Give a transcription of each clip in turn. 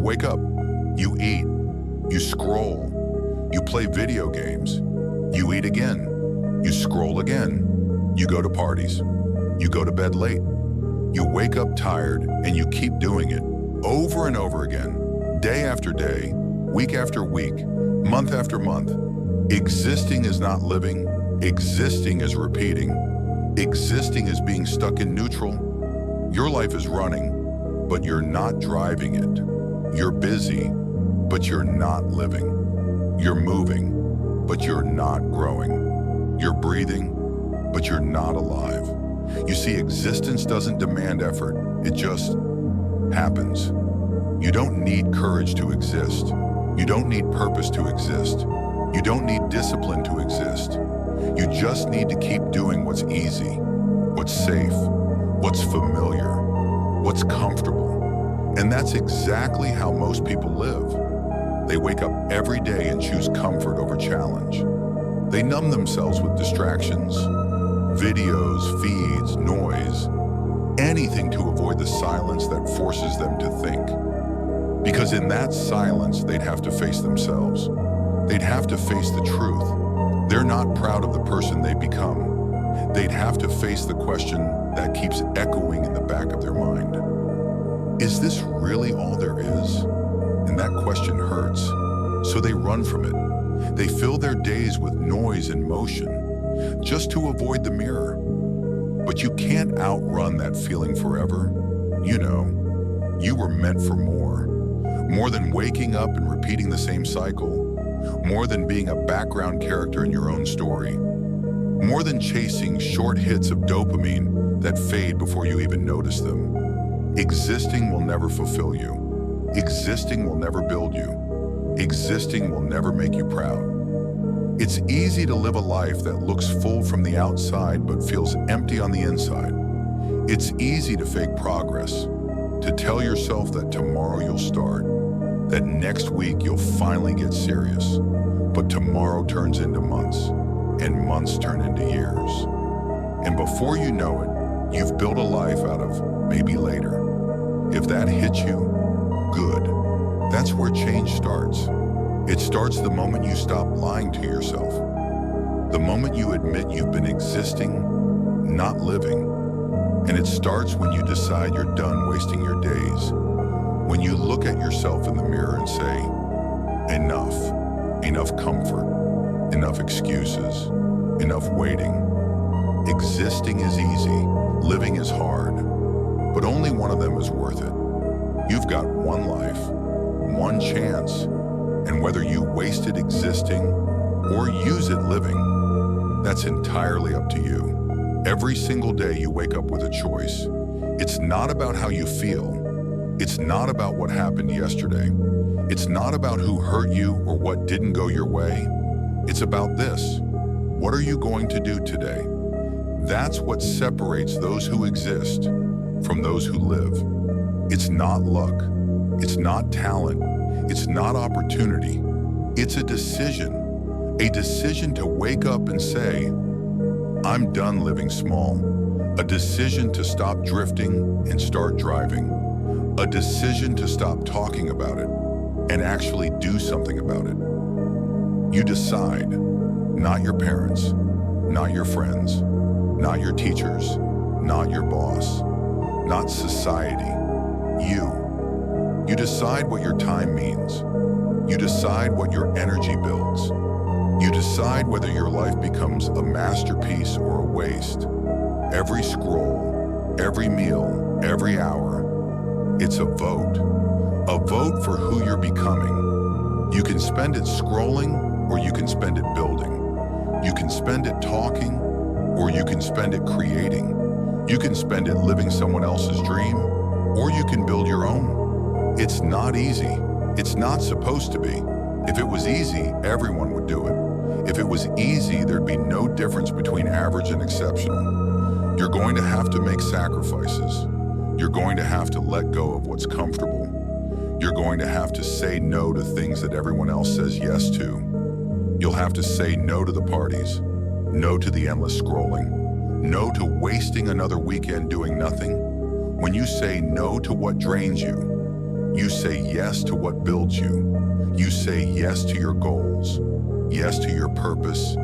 wake up, you eat, you scroll, you play video games, you eat again, you scroll again, you go to parties, you go to bed late, you wake up tired, and you keep doing it over and over again, day after day, week after week, month after month. Existing is not living, existing is repeating, existing is being stuck in neutral. Your life is running, but you're not driving it. You're busy, but you're not living. You're moving, but you're not growing. You're breathing, but you're not alive. You see, existence doesn't demand effort, it just happens. You don't need courage to exist. You don't need purpose to exist. You don't need discipline to exist. You just need to keep doing what's easy, what's safe, what's familiar, what's comfortable. And that's exactly how most people live. They wake up every day and choose comfort over challenge. They numb themselves with distractions, videos, feeds, noise, anything to avoid the silence that forces them to think. Because in that silence, they'd have to face themselves. They'd have to face the truth. They're not proud of the person they become. They'd have to face the question that keeps echoing in the back of their mind. Is this really all there is? And that question hurts, so they run from it. They fill their days with noise and motion, just to avoid the mirror. But you can't outrun that feeling forever. You know, you were meant for more. More than waking up and repeating the same cycle. More than being a background character in your own story. More than chasing short hits of dopamine that fade before you even notice them. Existing will never fulfill you. Existing will never build you. Existing will never make you proud. It's easy to live a life that looks full from the outside but feels empty on the inside. It's easy to fake progress, to tell yourself that tomorrow you'll start, that next week you'll finally get serious. But tomorrow turns into months, and months turn into years. And before you know it, you've built a life out of maybe later. If that hits you, good. That's where change starts. It starts the moment you stop lying to yourself. The moment you admit you've been existing, not living. And it starts when you decide you're done wasting your days. When you look at yourself in the mirror and say, enough comfort, enough excuses, enough waiting. Existing is easy, living is hard, but only one of them is worth it. You've got one life, one chance, and whether you waste it existing or use it living, that's entirely up to you. Every single day you wake up with a choice. It's not about how you feel. It's not about what happened yesterday. It's not about who hurt you or what didn't go your way. It's about this. What are you going to do today? That's what separates those who exist from those who live. It's not luck. It's not talent. It's not opportunity. It's a decision to wake up and say, I'm done living small. A decision to stop drifting and start driving. A decision to stop talking about it and actually do something about it. You decide, not your parents, not your friends, not your teachers, not your boss, not society. You decide what your time means. You decide what your energy builds. You decide whether your life becomes a masterpiece or a waste. Every scroll, every meal, every hour, it's a vote. A vote for who you're becoming. You can spend it scrolling or you can spend it building. You can spend it talking or you can spend it creating. You can spend it living someone else's dream or you can build your own. It's not easy. It's not supposed to be. If it was easy, everyone would do it. If it was easy, there'd be no difference between average and exceptional. You're going to have to make sacrifices. You're going to have to let go of what's comfortable. You're going to have to say no to things that everyone else says yes to. You'll have to say no to the parties, no to the endless scrolling, no to wasting another weekend doing nothing. When you say no to what drains you, You say yes to what builds you. You say yes to your goals, yes to your purpose,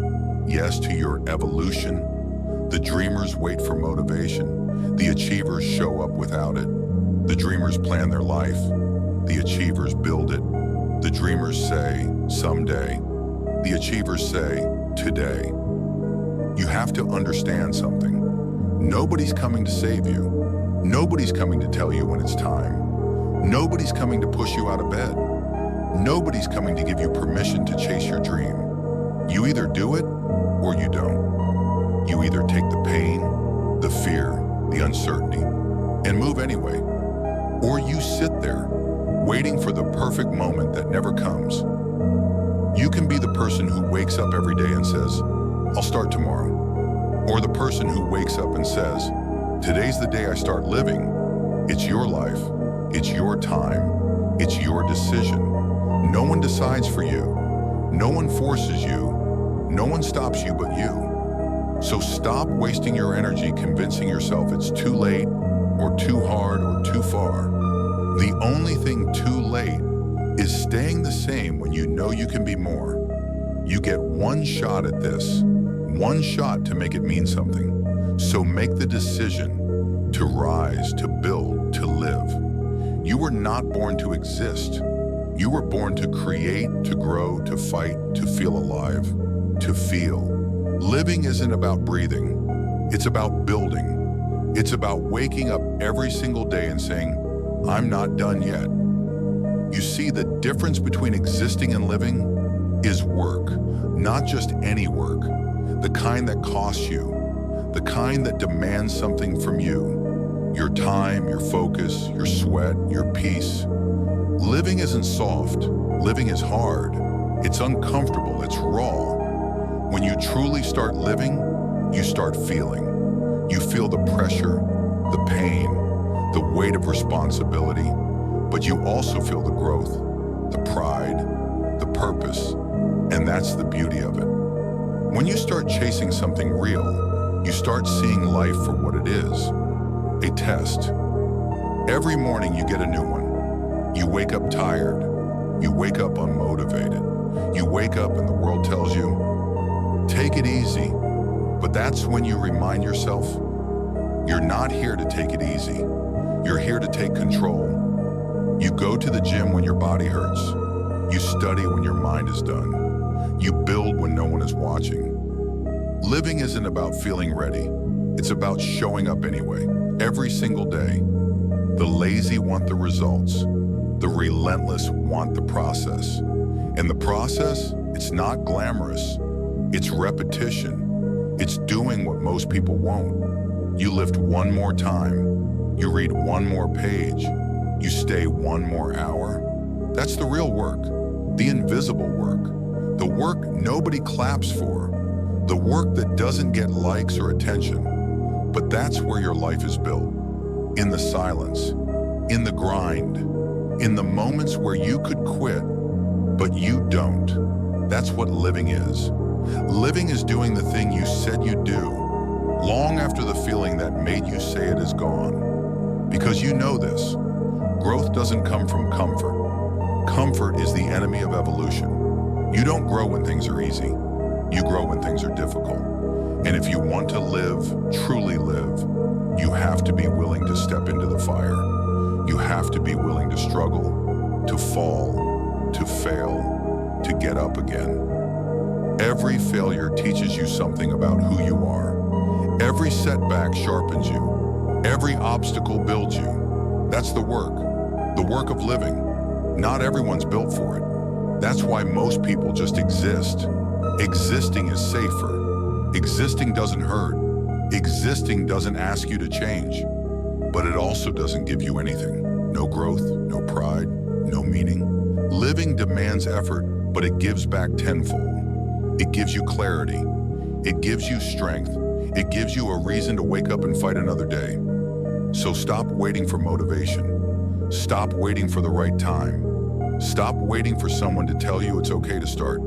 yes to your evolution. The dreamers wait for motivation. The achievers show up without it. The dreamers plan their life. The achievers build it. The dreamers say, someday. The achievers say, today. You have to understand something. Nobody's coming to save you. Nobody's coming to tell you when it's time. Nobody's coming to push you out of bed. Nobody's coming to give you permission to chase your dream. You either do it or you don't. You either take the pain, the fear, the uncertainty, and move anyway. Or you sit there, waiting for the perfect moment that never comes. You can be the person who wakes up every day and says, I'll start tomorrow. Or the person who wakes up and says, today's the day I start living. It's your life. It's your time. It's your decision. No one decides for you. No one forces you. No one stops you but you. So stop wasting your energy convincing yourself it's too late or too hard or too far. The only thing too late is staying the same when you know you can be more. You get one shot at this, one shot to make it mean something. So make the decision to rise, to build, to live. You were not born to exist. You were born to create, to grow, to fight, to feel alive, to feel. Living isn't about breathing. It's about building. It's about waking up every single day and saying, I'm not done yet. You see, the difference between existing and living is work, not just any work, the kind that costs you, the kind that demands something from you. Your time, your focus, your sweat, your peace. Living isn't soft. Living is hard. It's uncomfortable. It's raw. When you truly start living, you start feeling. You feel the pressure, the pain, the weight of responsibility, but you also feel the growth, the pride, the purpose, and that's the beauty of it. When you start chasing something real, you start seeing life for what it is. A test. Every morning you get a new one. You wake up tired. You wake up unmotivated. You wake up and the world tells you, take it easy. But that's when you remind yourself, you're not here to take it easy. You're here to take control. You go to the gym when your body hurts. You study when your mind is done. You build when no one is watching. Living isn't about feeling ready. It's about showing up anyway. Every single day. The lazy want the results. The relentless want the process. And the process, it's not glamorous. It's repetition. It's doing what most people won't. You lift one more time. You read one more page. You stay one more hour. That's the real work. The invisible work. The work nobody claps for. The work that doesn't get likes or attention. But that's where your life is built. In the silence, in the grind, in the moments where you could quit, but you don't. That's what living is. Living is doing the thing you said you'd do, long after the feeling that made you say it is gone. Because you know this, growth doesn't come from comfort. Comfort is the enemy of evolution. You don't grow when things are easy. You grow when things are difficult. And if you want to live, truly live, you have to be willing to step into the fire. You have to be willing to struggle, to fall, to fail, to get up again. Every failure teaches you something about who you are. Every setback sharpens you. Every obstacle builds you. That's the work of living. Not everyone's built for it. That's why most people just exist. Existing is safer. Existing doesn't hurt. Existing doesn't ask you to change. But it also doesn't give you anything. No growth, no pride, no meaning. Living demands effort, but it gives back tenfold. It gives you clarity. It gives you strength. It gives you a reason to wake up and fight another day. So stop waiting for motivation. Stop waiting for the right time. Stop waiting for someone to tell you it's okay to start.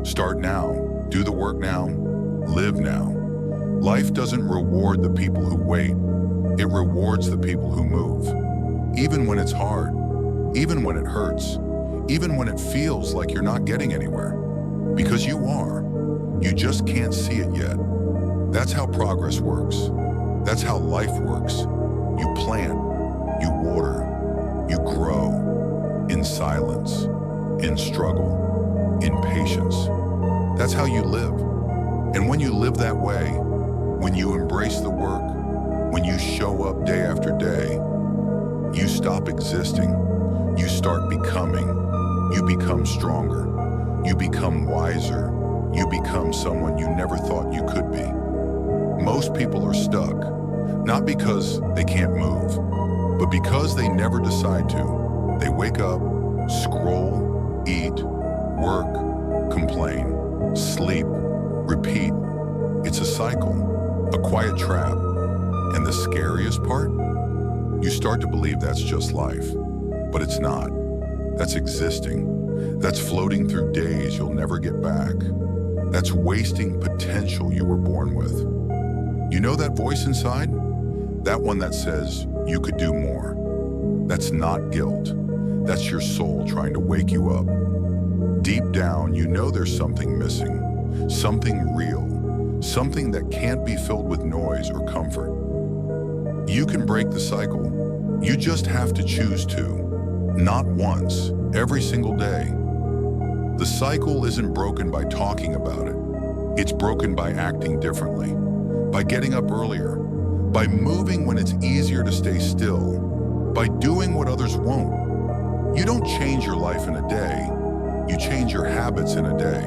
Start now. Do the work now. Live now. Life doesn't reward the people who wait. It rewards the people who move. Even when it's hard. even when it hurts, even when it feels like you're not getting anywhere. Because you are. You just can't see it yet. That's how progress works. That's how life works. You plant, you water, you grow in silence, in struggle, in patience. That's how you live. And when you live that way, when you embrace the work, when you show up day after day, you stop existing. You start becoming. You become stronger. You become wiser. You become someone you never thought you could be. Most people are stuck, not because they can't move, but because they never decide to. They wake up, scroll, eat, work, complain, sleep, repeat. It's a cycle, a quiet trap. And the scariest part? You start to believe that's just life, but it's not. That's existing. That's floating through days you'll never get back. That's wasting potential you were born with. You know that voice inside? That one that says you could do more. That's not guilt. That's your soul trying to wake you up. Deep down, you know there's something missing, something real, something that can't be filled with noise or comfort. You can break the cycle. You just have to choose to. Not once, every single day. The cycle isn't broken by talking about it. It's broken by acting differently, by getting up earlier, by moving when it's easier to stay still, by doing what others won't. You don't change your life in a day. You change your habits in a day.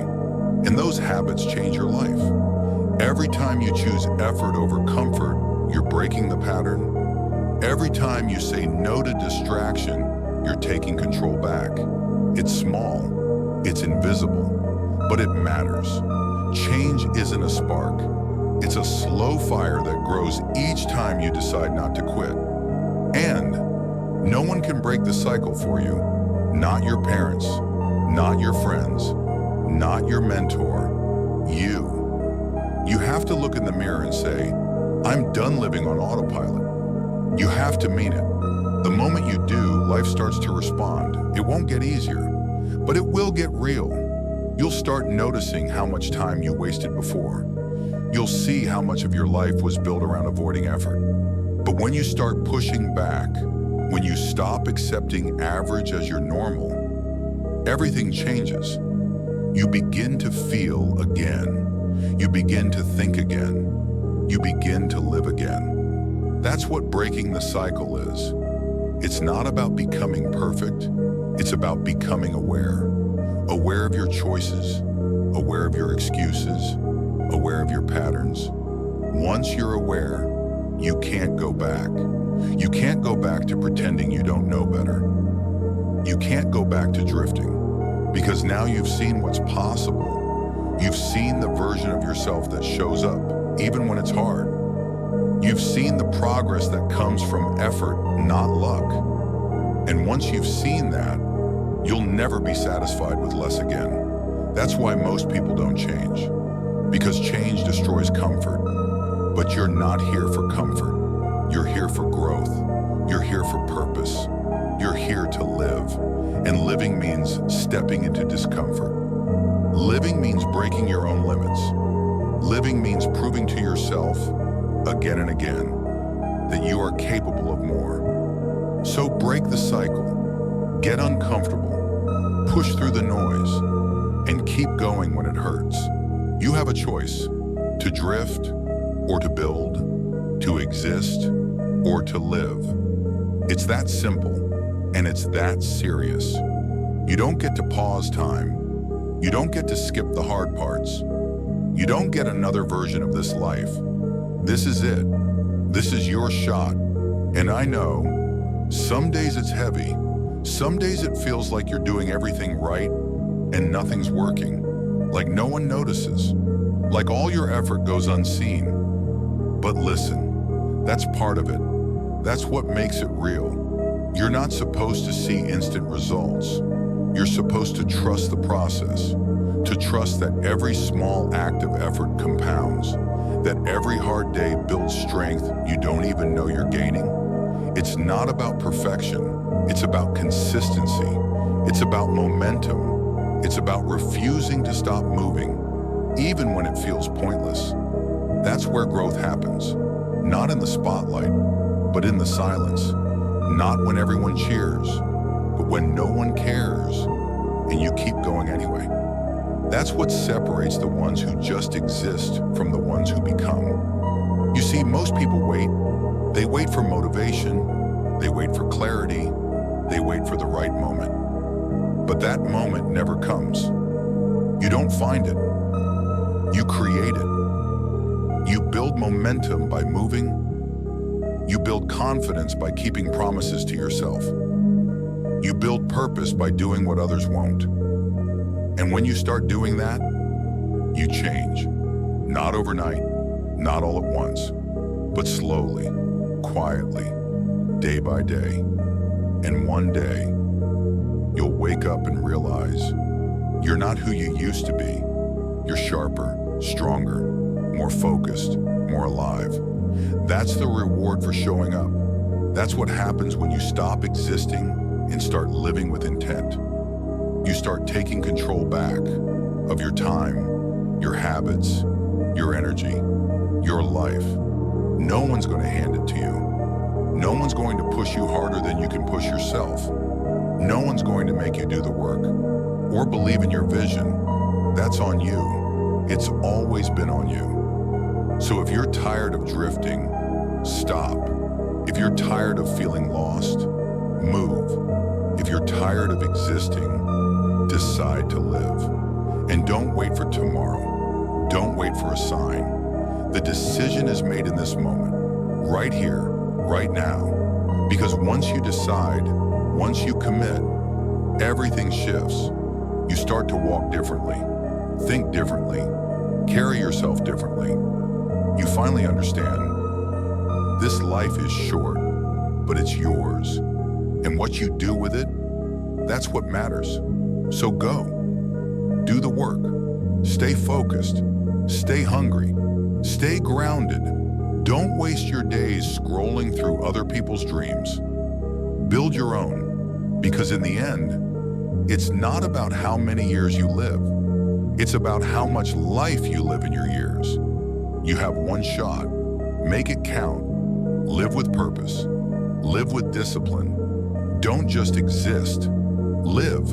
And those habits change your life. Every time you choose effort over comfort, you're breaking the pattern. Every time you say no to distraction, you're taking control back. It's small, it's invisible, but it matters. Change isn't a spark. It's a slow fire that grows each time you decide not to quit. And no one can break the cycle for you. Not your parents, not your friends, not your mentor, you. You have to look in the mirror and say, I'm done living on autopilot. You have to mean it. The moment you do, life starts to respond. It won't get easier, but it will get real. You'll start noticing how much time you wasted before. You'll see how much of your life was built around avoiding effort. But when you start pushing back, when you stop accepting average as your normal, everything changes. You begin to feel again. You begin to think again. You begin to live again. That's what breaking the cycle is. It's not about becoming perfect. It's about becoming aware. Aware of your choices, aware of your excuses, aware of your patterns. Once you're aware, you can't go back. You can't go back to pretending you don't know better. You can't go back to drifting, because now you've seen what's possible. You've seen the version of yourself that shows up, even when it's hard. You've seen the progress that comes from effort, not luck. And once you've seen that, you'll never be satisfied with less again. That's why most people don't change, because change destroys comfort. But you're not here for comfort. You're here for growth. You're here for purpose. You're here to live. And living means stepping into discomfort. Living means breaking your own limits. Living means proving to yourself, again and again, that you are capable of more. So break the cycle, get uncomfortable, push through the noise, and keep going when it hurts. You have a choice: to drift or to build, to exist or to live. It's that simple, and it's that serious. You don't get to pause time. You don't get to skip the hard parts. You don't get another version of this life. This is it. This is your shot. And I know, some days it's heavy. Some days it feels like you're doing everything right and nothing's working. Like no one notices. Like all your effort goes unseen. But listen, that's part of it. That's what makes it real. You're not supposed to see instant results. You're supposed to trust the process, to trust that every small act of effort compounds, that every hard day builds strength you don't even know you're gaining. It's not about perfection, It's about consistency. It's about momentum. It's about refusing to stop moving, even when it feels pointless. That's where growth happens. Not in the spotlight, but in the silence. Not when everyone cheers, but when no one cares, and you keep going anyway. That's what separates the ones who just exist from the ones who become. You see, most people wait. They wait for motivation. They wait for clarity. They wait for the right moment. But that moment never comes. You don't find it. You create it. You build momentum by moving. You build confidence by keeping promises to yourself. You build purpose by doing what others won't. And when you start doing that, you change. Not overnight, not all at once, but slowly, quietly, day by day. And one day, you'll wake up and realize you're not who you used to be. You're sharper, stronger, more focused, more alive. That's the reward for showing up. That's what happens when you stop existing and start living with intent. You start taking control back of your time, your habits, your energy, your life. No one's going to hand it to you. No one's going to push you harder than you can push yourself. No one's going to make you do the work or believe in your vision. That's on you. It's always been on you. So if you're tired of drifting, stop. If you're tired of feeling lost, move. If you're tired of existing, decide to live. And don't wait for tomorrow. Don't wait for a sign. The decision is made in this moment, right here, right now. Because once you decide, once you commit, everything shifts. You start to walk differently, think differently, carry yourself differently. You finally understand, this life is short, but it's yours. And what you do with it, that's what matters. So go, do the work, stay focused, stay hungry, stay grounded. Don't waste your days scrolling through other people's dreams. Build your own, because in the end, it's not about how many years you live. It's about how much life you live in your years. You have one shot. Make it count. Live with purpose. Live with discipline. Don't just exist. Live.